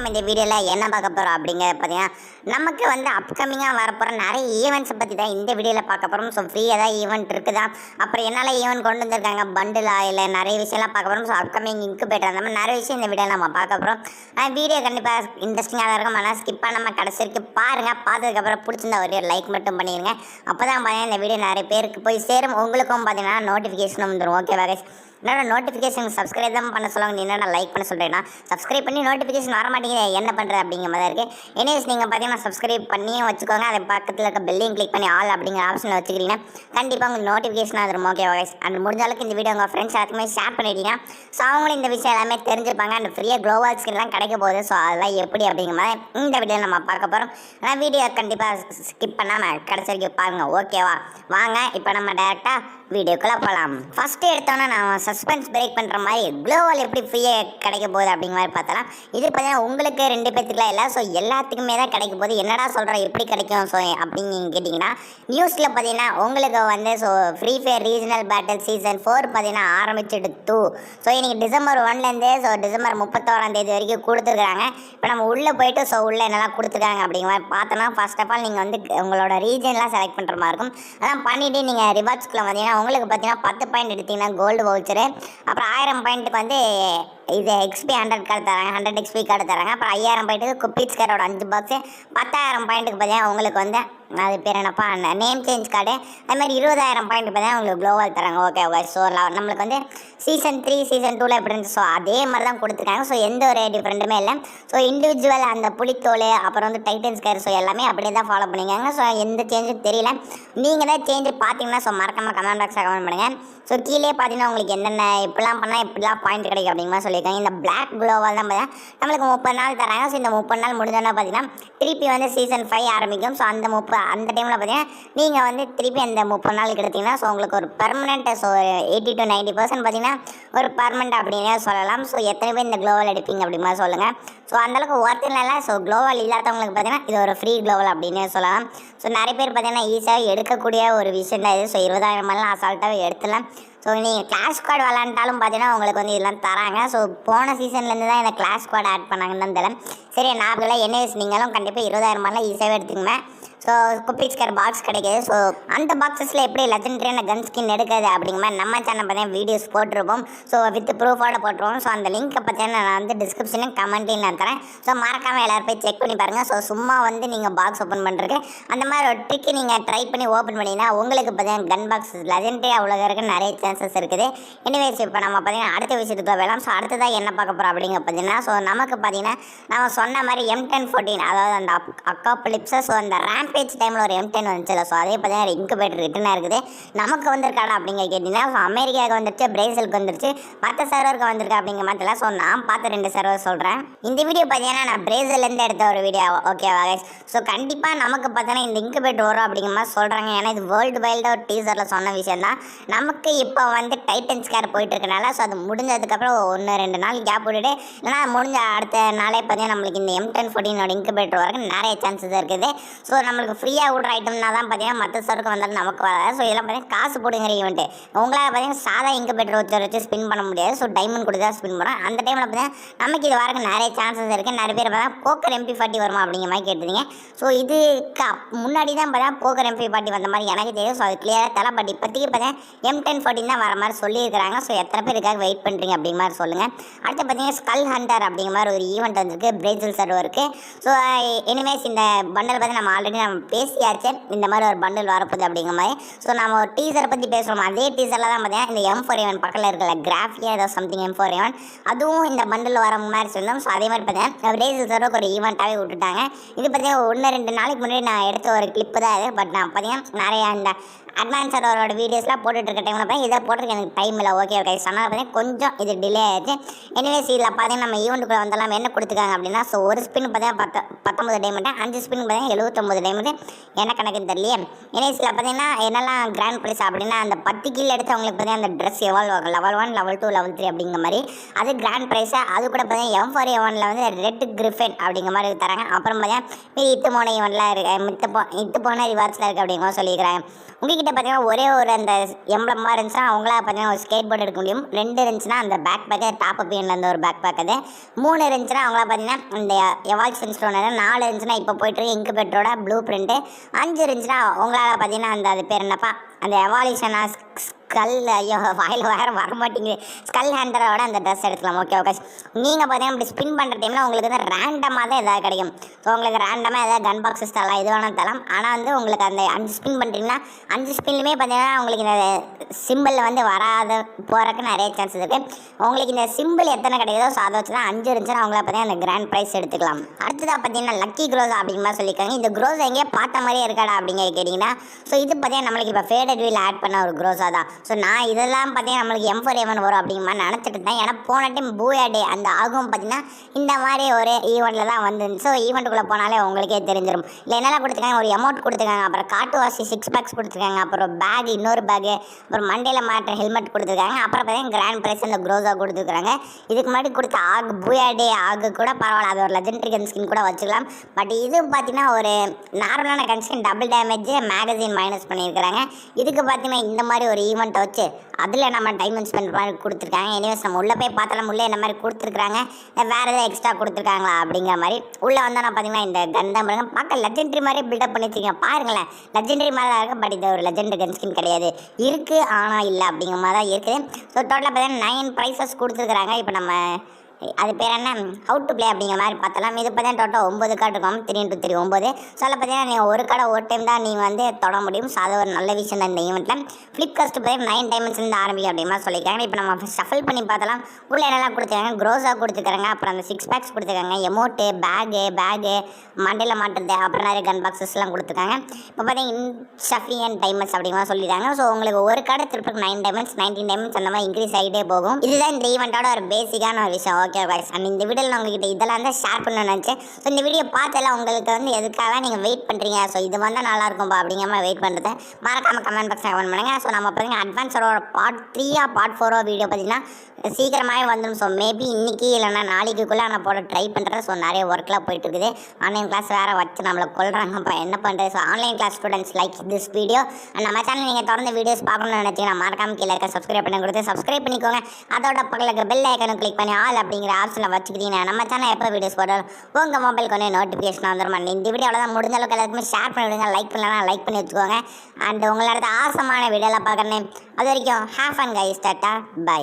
நம்ம இந்த வீடியோவில் என்ன பார்க்க போகிறோம் அப்படிங்கிறத பார்த்தீங்கன்னா நமக்கு வந்து அப்கமிங்காக வரப்போகிற நிறைய ஈவெண்ட்ஸை பற்றி தான் இந்த வீடியோவில் பார்க்க போகிறோம். ஸோ ஃப்ரீ ஏதாவது ஈவெண்ட் இருக்குதா, அப்புறம் என்னால் ஈவெண்ட் கொண்டு வந்திருக்காங்க பண்டிலா இல்லை நிறைய விஷயம்லாம் பார்க்க போகிறோம். ஸோ அப்கமிங் இன்குபேட்டர் அந்த மாதிரி நிறைய விஷயம் இந்த வீடியோவில் நம்ம பார்க்க போகிறோம். வீடியோ கண்டிப்பாக இன்ட்ரெஸ்டிங்காக தான் இருக்கும். ஆனால் ஸ்கிப் பண்ணாமல் கடைசி வரைக்கும் பாருங்கள். பார்த்ததுக்கப்புறம் பிடிச்சிருந்தா ஒரு லைக் மட்டும் பண்ணிடுங்க. அப்போ தான் பார்த்தீங்கன்னா இந்த வீடியோ நிறைய பேருக்கு போய் சேரும். உங்களுக்கும் பார்த்தீங்கன்னா நோட்டிஃபிகேஷன் வந்துடும். ஓகேவா கைஸ்? என்னோட நோட்டிஃபிகேஷன் சப்ஸ்கிரைப் தான் பண்ண சொல்லுவாங்க. என்னென்ன லைக் பண்ண சொல்கிறேன்னா சப்ஸ்கிரைப் பண்ணி நோட்டிஃபிகேஷன் வர மாட்டேங்குது, என்ன பண்ணுறது அப்படிங்கிற மாதிரி இருக்குது. எனிவேஸ் நீங்கள் பார்த்தீங்கன்னா சப்ஸ்கிரைப் பண்ணியும் வச்சுக்கோங்க. அதை பக்கத்தில் இருக்க பெல்லையும் கிளிக் பண்ணி ஆல் அப்படிங்கிற ஆப்ஷனில் வச்சுக்கிறீங்கன்னா கண்டிப்பாக உங்களுக்கு நோட்டிஃபிகேஷன் வந்துடும். ஓகேவா கைஸ்? அண்ட் முடிஞ்ச அளவுக்கு இந்த வீடியோ உங்கள் ஃப்ரெண்ட்ஸ் எல்லாத்துக்குமே ஷேர் பண்ணிட்டீங்கன்னா ஸோ அவங்களும் இந்த விஷயம் எல்லாமே தெரிஞ்சிருப்பாங்க. அண்ட் ஃப்ரீயாக க்ளோவால் ஸ்கின்லாம் கிடைக்க போகுது. ஸோ அதெல்லாம் எப்படி அப்படிங்கிற மாதிரி இந்த வீடியோ நம்ம பார்க்க போகிறோம். ஆனால் வீடியோ கண்டிப்பாக ஸ்கிப் பண்ணாமல் கடைசி வரைக்கும் பாருங்கள். ஓகேவா? வாங்க இப்போ நம்ம டேரெக்டாக வீடியோக்குள்ளே போகலாம். ஃபஸ்ட்டு எடுத்தோன்னா நான் சஸ்பென்ஸ் பிரேக் பண்ணுற மாதிரி க்ளோவால் எப்படி ஃப்ரீயாக கிடைக்க போகுது அப்படிங்கிற மாதிரி பார்த்தலாம். இது பார்த்தீங்கன்னா உங்களுக்கு 2 பேர்த்துக்குலாம் இல்லை, ஸோ எல்லாத்துக்குமே தான் கிடைக்க போகுது. என்னடா சொல்கிறேன் எப்படி கிடைக்கும் ஸோ அப்படின்னு கேட்டிங்கன்னா நியூஸில் பார்த்தீங்கன்னா உங்களுக்கு வந்து so free fire regional battle season 4 பார்த்தீங்கன்னா ஆரம்பிச்சிட்டு ஸோ இன்றைக்கி டிசம்பர் 1லேருந்தே ஸோ டிசம்பர் 31 வரைக்கும் கொடுத்துருக்குறாங்க. இப்போ நம்ம உள்ளே போயிட்டு ஸோ உள்ளே என்னெல்லாம் கொடுத்துருக்காங்க அப்படிங்கிற மாதிரி பார்த்தோன்னா ஃபர்ஸ்ட் ஆஃப் ஆல் நீங்கள் வந்து உங்களோட ரீஜன்லாம் செலக்ட் பண்ணுற மாதிரி இருக்கும். அதான் பண்ணிவிட்டு நீங்கள் ரிவார்ட்ஸ்க்குள்ள பார்த்தீங்கன்னா உங்களுக்கு பார்த்தீங்கன்னா 10 பாயிண்ட் எடுத்திங்கன்னா கோல்டு வவுச்சரு, அப்புறம் 1000 பாயிண்ட்டுக்கு வந்து இது எக்ஸ்பி 100 கார்டு தராங்க, 100 எக்ஸ்பி கார்டு தராங்க. அப்புறம் 5000 பாயிண்ட்டுக்கு குப்பீஸ் கார்டோட 5 பாக்ஸு, 10,000 பாயிண்ட்டுக்கு பார்த்தீங்கன்னா உங்களுக்கு வந்து அது பேர் என்னப்பா நேம் சேஞ்ச் கார்டு, அதுமாதிரி 20,000 பாயிண்ட் பார்த்தீங்கன்னா உங்களுக்கு க்ளோவால் தராங்க. Okay okay. ஸோ நம்மளுக்கு வந்து சீசன் 3 சீசன் 2 எப்படி இருந்துச்சு ஸோ அதே மாதிரி தான் கொடுத்துருக்காங்க. ஸோ எந்த ஒரு டிஃப்ரெண்ட்டுமே இல்லை. ஸோ இண்டிவிஜுவல் அந்த புலித்தோல் அப்புறம் வந்து டைட்டன்ஸ் கார் ஸோ எல்லாமே அப்படியே தான் ஃபாலோ பண்ணிக்காங்க. ஸோ எந்த சேஞ்சும் தெரியல. நீங்கள் தான் சேஞ்சு பார்த்தீங்கன்னா ஸோ மறக்காமல் கமெண்ட் பாக்ஸில் கமெண்ட் பண்ணுங்கள். ஸோ கீழே பார்த்தீங்கன்னா உங்களுக்கு என்னென்ன இப்படிலாம் பண்ணால் இப்படிலாம் பாயிண்ட் கிடைக்கும் அப்படிங்கிற மாதிரி சொல்லியிருக்காங்க. இந்த பிளாக் க்ளோவால் தான் பார்த்தீங்கன்னா நம்மளுக்கு 30 நாள் தராங்க. ஸோ இந்த 30 நாள் முடிஞ்சோன்னா பார்த்தீங்கன்னா திருப்பி வந்து சீசன் 5 ஆரம்பிக்கும். ஸோ அந்த டைமில் பார்த்தீங்கன்னா நீங்கள் வந்து திருப்பி அந்த 30 நாளுக்கு எடுத்திங்கன்னா ஸோ உங்களுக்கு ஒரு பெர்மனெண்ட் ஸோ 80 to 90% பார்த்தீங்கன்னா ஒரு பர்மனெண்ட் அப்படின்னே சொல்லலாம். ஸோ எத்தனை பேர் இந்த க்ளோவால் எடுப்பீங்க அப்படிங்கிற மாதிரி சொல்லுங்கள். ஸோ அந்தளவுக்கு ஒர்த்தில் இல்லை. ஸோ க்ளோவால் இல்லாதவங்களுக்கு பார்த்தீங்கன்னா இது ஒரு ஃப்ரீ க்ளோவால் அப்படின்னே சொல்லலாம். ஸோ நிறைய பேர் பார்த்தீங்கன்னா ஈஸியாக எடுக்கக்கூடிய ஒரு விஷயம் தான் இது. ஸோ 20,000 மேலாம் அசால்ட்டாகவே எடுத்துலாம். ஸோ நீங்கள் கிளாஸ் ஸ்குவாட் விளாண்டாலும் பார்த்தீங்கன்னா உங்களுக்கு வந்து இதெல்லாம் தராங்க. ஸோ போன சீசன்லேருந்து தான் இந்த கிளாஸ் ஸ்குவாட் ஆட் பண்ணாங்கன்னு தான் தெரியல. சரி நான் என்னஸ் நீங்களும் கண்டிப்பாக 20,000 மேலாம் ஈஸியாகவே எடுத்துக்கோங்க. ஸோ குப்பீஸ் கார் பாக்ஸ் கிடைக்கிது. ஸோ அந்த பாக்ஸஸில் எப்படி லெஜெண்டரியான கன் ஸ்கின் எடுக்கிறது அப்படிங்கிற மாதிரி நம்ம சேனல் பார்த்தீங்கன்னா வீடியோஸ் போட்டிருப்போம். ஸோ வித் ப்ரூஃபோட போட்டுருவோம். ஸோ அந்த லிங்க்கை பார்த்தீங்கன்னா நான் வந்து டிஸ்கிரிப்ஷனும் கமெண்ட்லையும் நான் தரேன். ஸோ மறக்காமல் எல்லோரும் போய் செக் பண்ணி பாருங்கள். ஸோ சும்மா வந்து நீங்கள் பாக்ஸ் ஓப்பன் பண்ணுறதுக்கு அந்த மாதிரி ஒரு ட்ரிக்கு நீங்கள் ட்ரை பண்ணி ஓப்பன் பண்ணிங்கன்னா உங்களுக்கு பார்த்தீங்கன்னா கன் பாக்ஸ் லெஜெண்டரி அவ்வளோ இருக்குது, நிறைய சான்சஸ் இருக்குது. எனிவேஸ் இப்போ நம்ம பார்த்தீங்கன்னா அடுத்த விஷயத்துக்கு வேலாம். ஸோ அடுத்ததாக என்ன பார்க்க போகிறோம் அப்படிங்க பார்த்தீங்கன்னா ஸோ நமக்கு பார்த்தீங்கன்னா நம்ம சொன்ன மாதிரி M1014 அதாவது அந்த அக்காபலிப்ஸை ஸோ அந்த ரேம்பேஜ் டைமில் ஒரு M10 வந்துச்சுல ஸோ அதே பார்த்தீங்கன்னா இன்குபேட்டர் ரிட்டனாக இருக்குது. நமக்கு வந்திருக்காடா அப்படிங்க கேட்டிங்கன்னா ஸோ அமெரிக்காவுக்கு வந்துருச்சு, பிரேசிலுக்கு வந்துருச்சு, மற்ற சர்வருக்கு வந்திருக்கு அப்படிங்கிற மாதிரி. ஸோ நான் பார்த்த 2 சர்வர் சொல்கிறேன். இந்த வீடியோ பார்த்தீங்கன்னா நான் பிரேசிலேருந்து எடுத்த ஒரு வீடியோ. ஓகேவா கைஸ்? ஸோ கண்டிப்பாக நமக்கு பார்த்தீங்கன்னா இந்த இன்குபேட்டர் வரும் அப்படிங்கிற மாதிரி சொல்கிறாங்க. ஏன்னா இது வேர்ல்டு வைல்டாக ஒரு டீசரில் சொன்ன விஷயம் தான். நமக்கு இப்போ வந்து டைட்டன்ஸ் கேர் போயிட்டு இருக்கனால ஸோ அது முடிஞ்சதுக்கப்புறம் 1-2 நாள் கேப் விட்டுட்டு இல்லைனா முடிஞ்ச அடுத்த நாளே பார்த்தீங்கன்னா நம்மளுக்கு இந்த M1014 இன்குபேட்டர் வரக்கு நிறைய சான்சஸ் இருக்குது. ஸோ நம்மளுக்கு ஃப்ரீயாக விட்ற ஐட்டம்னா தான் பார்த்தீங்கன்னா மற்ற சருக்கு வந்தாலும் நமக்கு வராது. ஸோ இதெல்லாம் பார்த்தீங்கன்னா காசு போடுங்கிற ஈவெண்ட்டு. உங்களால் பார்த்தீங்கன்னா சாதா இன்குபேட்டர் வச்சு ஸ்பின் பண்ண முடியாது. ஸோ டைமண்ட் கொடுத்து தான் ஸ்பின் பண்ணுறோம். அந்த டைமில் பார்த்தீங்கன்னா நமக்கு இது வரக்கு நிறைய சான்சஸ் இருக்குது. நிறைய பேர் பார்த்தீங்கன்னா போக்கர் MP40 வருமா அப்படிங்கிற மாதிரி கேட்டுருந்தீங்க. ஸோ இதுக்கு முன்னாடி தான் பார்த்தீங்கன்னா போக்கர் MP40 வந்த மாதிரி எனக்கு தெரியும். ஸோ அது கிளியராக தலை. பட் இப்போதைக்கு பார்த்தீங்கன்னா M1014 தான் வர மாதிரி சொல்லியிருக்கிறாங்க. ஸோ எத்தனை பேர் இதுக்காக வெயிட் பண்ணுறீங்க அப்படிங்கிற மாதிரி சொல்லுங்கள். அடுத்து பார்த்தீங்கன்னா ஸ்கல் ஹண்டர் அப்படிங்கிற மாதிரி ஒரு ஈவெண்ட் வந்துருக்கு பிரேசில் சர்வருக்கு. ஸோ எனிவேஸ் இந்த பண்டல் பற்றி நம்ம ஆல்ரெடி பேசியாச்சு. இந்த மாதிரி ஒரு பண்டில் வரப்போகுது அப்படிங்கிற மாதிரி. ஸோ நம்ம ஒரு டீசரை பற்றி பேசுகிறோம். அதே டீசரில் தான் பார்த்தீங்கன்னா இந்த M4A1 பக்கத்தில் இருக்கல கிராஃபியா ஏதோ சம்திங் M4A1 அதுவும் இந்த பண்டில் வர மாதிரி சொன்னோம். ஸோ அதே மாதிரி பார்த்தீங்கன்னா பிரேசில் சர்வருக்கு ஒரு ஈவெண்ட்டாகவே விட்டுட்டாங்க. இது பார்த்தீங்கன்னா 1-2 நாளைக்கு முன்னாடி நான் எடுத்த ஒரு கிளிப்பு தான் இது. பட் நான் பார்த்தீங்கன்னா நிறைய இந்த அட்வான்ஸ் சர்வரோட வீடியோஸ்லாம் போட்டுட்டு இருக்க டைமில் பார்த்தீங்கன்னா இதை போட்டுருக்கு எனக்கு டைம் இல்லை. ஓகே சொன்னால் பார்த்தீங்கன்னா கொஞ்சம் இது டிலே ஆயிடுச்சு. எனிவேஸ் இதில் பார்த்தீங்கன்னா நம்ம ஈவெண்ட்டுக்குள்ளே வந்தாலும் என்ன கொடுத்துருக்காங்க அப்படின்னா ஸோ ஒரு ஸ்பின் பார்த்தீங்கன்னா 19 டைமண்ட், 5 ஸ்பின் பார்த்தீங்கன்னா 79 டைமண்ட். என்ன கணக்குன்னு தெரியலையே. எனிவேஸில் பார்த்தீங்கன்னா என்னெல்லாம் கிராண்ட் ப்ரைஸ் அப்படின்னா அந்த 10 கீழே எடுத்து அவங்களுக்கு பார்த்தீங்கன்னா அந்த ட்ரெஸ் எவால்வ் ஆகும். லெவல் 1, லெவல் 2, லெவல் 3 அப்படிங்கிற மாதிரி அது கிராண்ட் ப்ரைஸு. அது கூட பார்த்தீங்கன்னா M4A1 வந்து ரெட் கிரிஃபன் அப்படிங்கிற மாதிரி தராங்க. அப்புறம் பார்த்தீங்கன்னா இத்து போன ஈவெண்ட்லாம் இருக்குது, இத்து போன ரிவார்ட்ஸில் இருக்குது அப்படிங்கிற மாதிரி சொல்லியிருக்கிறாங்க. உங்ககிட்ட உங்ககிட்ட பார்த்தீங்கன்னா ஒரே ஒரு அந்த எம்பளம் மாதிரி இருந்துச்சுன்னா அவங்களால பார்த்தீங்கன்னா ஒரு ஸ்கேட் போர்டு எடுக்க முடியும். 2 இருந்துச்சுன்னா அந்த பேக் பேக்கை டாப் அப்பியனில் இருந்த ஒரு பேக் பேக் அது. 3 இருந்துச்சுன்னா அவங்களால பார்த்தீங்கன்னா இந்த எவால்யூஷன் ஸ்டோன். 4 இருந்துச்சுன்னா இப்போ போய்ட்டு இன்குபேட்டரோட ப்ளூ பிரிண்ட்டு. 5 இருந்துச்சுன்னா உங்களால் பார்த்தீங்கன்னா அந்த அது பேர் என்னப்பா அந்த எவால்யூஷனாக ஸ்கல், ஐயோ வாயில் வேறு வர மாட்டேங்குது, ஸ்கல் ஹேண்டரோட அந்த ட்ரெஸ் எடுத்துக்கலாம். Okay okay. நீங்கள் பார்த்தீங்கன்னா இப்படி ஸ்பின் பண்ணுற டைமில் உங்களுக்கு வந்து ரேண்டமாக தான் எதாவது கிடைக்கும். ஸோ உங்களுக்கு ரேண்டமாக எதாவது கன் பாக்ஸஸ் தரலாம், எது வேணாலும் தரலாம். ஆனால் வந்து உங்களுக்கு அந்த 5 ஸ்பின் பண்ணுறீங்கன்னா 5 ஸ்பின்லையுமே பார்த்தீங்கன்னா உங்களுக்கு இந்த சிம்பிளில் வந்து வராத போகிறக்கு நிறைய சான்சஸ் இருக்குது. உங்களுக்கு இந்த சிம்பிள் எத்தனை கிடைக்குதோ ஸோ அதை வச்சு தான் 5 இருந்துச்சுன்னா அவங்கள பார்த்தீங்கன்னா அந்த கிராண்ட் ப்ரைஸ் எடுத்துக்கலாம். அடுத்ததாக பார்த்தீங்கன்னா லக்கி க்ரோஸ் அப்படிங்கிற மாதிரி சொல்லியிருக்காங்க. இந்த க்ரோஸ் எங்கேயே பார்த்த மாதிரியே இருக்காடா அப்படிங்கிற கேட்டிங்கன்னா ஸோ இது பார்த்தீங்கன்னா நம்மளுக்கு இப்போ ஃபேடட் வீல் ஆட் பண்ண ஒரு க்ரோஸாக தான். ஸோ நான் இதெல்லாம் பார்த்தீங்கன்னா நம்மளுக்கு M4A1 வரும் அப்படிங்கிற மாதிரி நினச்சிட்டு இருந்தேன். ஏன்னா போன டைம் பூயா டே அந்த ஆகும் பார்த்தீங்கன்னா இந்த மாதிரி ஒரு ஈவெண்ட்டில் தான் வந்து. ஸோ ஈவெண்ட்டுக்குள்ளே போனாலே உங்களுக்கே தெரிஞ்சிடும். இல்லை என்னெல்லாம் கொடுத்துருக்காங்க, ஒரு அமௌண்ட் கொடுத்துருக்காங்க, அப்புறம் காட்டுவாசி 6 பேக்ஸ் கொடுத்துருக்காங்க, அப்புறம் பேக் இன்னொரு பேக்கு, அப்புறம் மண்டையில் மாட்டுற ஹெல்மெட் கொடுத்துருக்காங்க, அப்புறம் பார்த்தீங்கன்னா கிராண்ட் ப்ரைஸ் அந்த க்ரோஸாக கொடுத்துருக்காங்க. இதுக்கு முன்னாடி கொடுத்த பூயா டே கூட பரவாயில்ல, அது ஒரு லெஜெண்டரி கன் ஸ்கின் கூட வச்சுக்கலாம். பட் இது பார்த்தீங்கன்னா ஒரு நார்மலான gun skin, double damage, magazine minus பண்ணியிருக்கிறாங்க. இதுக்கு பார்த்தீங்கன்னா இந்த மாதிரி ஒரு ஈவெண்ட்டை வச்சு அதில் நம்ம டைமண்ட் ஸ்பெண்ட் மாதிரி கொடுத்துருக்காங்க. எனிவேஸ் நம்ம உள்ளே போய் பார்த்தாலும் உள்ளே என்ன மாதிரி கொடுத்துருக்காங்க, வேறு எதாவது எக்ஸ்ட்ரா கொடுத்துருக்காங்களா அப்படிங்கிற மாதிரி. உள்ளே வந்தால் நான் பார்த்தீங்கன்னா இந்த கன் தான் பாருங்க, பார்க்க லெஜெண்டரி மாதிரி பில்டப் பண்ணி வச்சுருக்கேன். பாருங்களேன், லெஜெண்டரி மாதிரி தான் இருக்குது. பட் இது ஒரு லெஜெண்டரி கன் ஸ்கின் கிடையாது, இருக்குது ஆனால் இல்லை அப்படிங்கிற மாதிரி தான் இருக்குது. ஸோ டோட்டலாக பார்த்தீங்கன்னா 9 ப்ரைஸஸ் கொடுத்துருக்குறாங்க. இப்போ நம்ம அது பேர் என்ன, ஹவு டு ப்ளே அப்படிங்கிற மாதிரி பார்த்தலாம். இது பார்த்தீங்கன்னா டோட்டல் 9 கார்டு இருக்கும், 3x3 9. ஸோ அதில் பார்த்தீங்கன்னா நீங்கள் ஒரு கார்டை ஒரு டைம் தான் நீங்கள் வந்து தொட முடியும். ஸோ அது ஒரு நல்ல விஷயம் தான் இந்த ஈவெண்ட்டில். ஃப்ளிப்காஸ்ட் பார்த்தீங்கன்னா 9 டைமண்ட்ஸ்லேருந்து ஆரம்பிக்கும் அப்படிங்கிற மாதிரி சொல்லியிருக்காங்க. இப்போ நம்ம ஷஃபில் பண்ணி பார்த்தலாம். உள்ளே என்னெல்லாம் கொடுத்துருக்காங்க, க்ரோஸாக கொடுத்துருக்காங்க, அப்புறம் அந்த 6 பேக்ஸ் கொடுத்துருக்காங்க, எமோட்டு, பேகு, மண்டையில் மாட்டுறது, அப்புறம் நிறைய கன் பாக்ஸஸ்லாம் கொடுத்துருக்காங்க. இப்போ பார்த்தீங்கன்னா ஷஃபியன் டைமண்ட்ஸ் அப்படிங்கிற மாதிரி சொல்லியிருக்காங்க. ஸோ உங்களுக்கு ஒரு கார்டு திருப்பி 9 டைமண்ட்ஸ் 19 டைமண்ட்ஸ் அந்த மாதிரி இன்க்ரீஸ் ஆகிட்டே போகும். இதுதான் இந்த ஈவெண்ட்டோட ஒரு பேசிக்கான ஒரு விஷயம். ஓகே கைஸ், அண்ட் இந்த வீடியோவில் நான் உங்ககிட்ட இதெல்லாம் தான் ஷேர் பண்ண நினச்சேன். ஸோ இந்த வீடியோ பார்த்தெல்லாம் உங்களுக்கு வந்து எதுக்காக நீங்கள் வெயிட் பண்ணுறீங்க, ஸோ இது வந்தால் நல்லாயிருக்கும்பா அப்படிங்கிற மாதிரி வெயிட் பண்ணுறது மறக்காமல் கமெண்ட் பாக்ஸில் கமெண்ட் பண்ணுங்கள். ஸோ நம்ம பார்த்தீங்கன்னா அட்வான்ஸரோட பார்ட் 3 பார்ட் 4 வீடியோ பார்த்தீங்கன்னா சீக்கிரமாகவே வந்துடும். ஸோ மேபி இன்றைக்கி இல்லைனா நாளைக்குள்ளே நான் போட ட்ரை பண்ணுறேன். ஸோ நிறைய ஒர்க்லாம் போயிட்டு இருக்குது. ஆன்லைன் கிளாஸ் வேறு வச்சு நம்மளை கொள்கிறாங்கப்பா, என்ன பண்ணுறது. So online class students like this video. And நம்ம சேனல் நீங்கள் தொடர்ந்து வீடியோஸ் பார்க்கணும்னு நினச்சிங்கன்னா மறக்காமல் கீழே இருக்க சப்ஸ்கிரைப் பண்ணி கொடுத்து சப்ஸ்கிரைப் பண்ணிக்கோங்க. அதோட பக்கத்தில் இருக்க பெல் ஐக்கனை கிளிக் பண்ணி ஆல் அப்படிங்கிற ஆப்ஷனில் வச்சுக்கிட்டீங்கன்னா நம்ம சேனல் எப்போ வீடியோஸ் போட்டாலும் உங்கள் மொபைலுக்கு வந்து நோட்டிஃபிகேஷன் வந்துடும். இந்த வீடியோ அவ்வளோதான், முடிஞ்ச அளவுக்கு எல்லாருக்குமே ஷேர் பண்ணி விடுங்க. லைக் பண்ணலாம், லைக் பண்ணி வச்சுக்கோங்க. அண்ட் உங்களோட ஆசமான வீடியோலாம் பார்க்குறேன். அது வரைக்கும் have fun guys, tata by.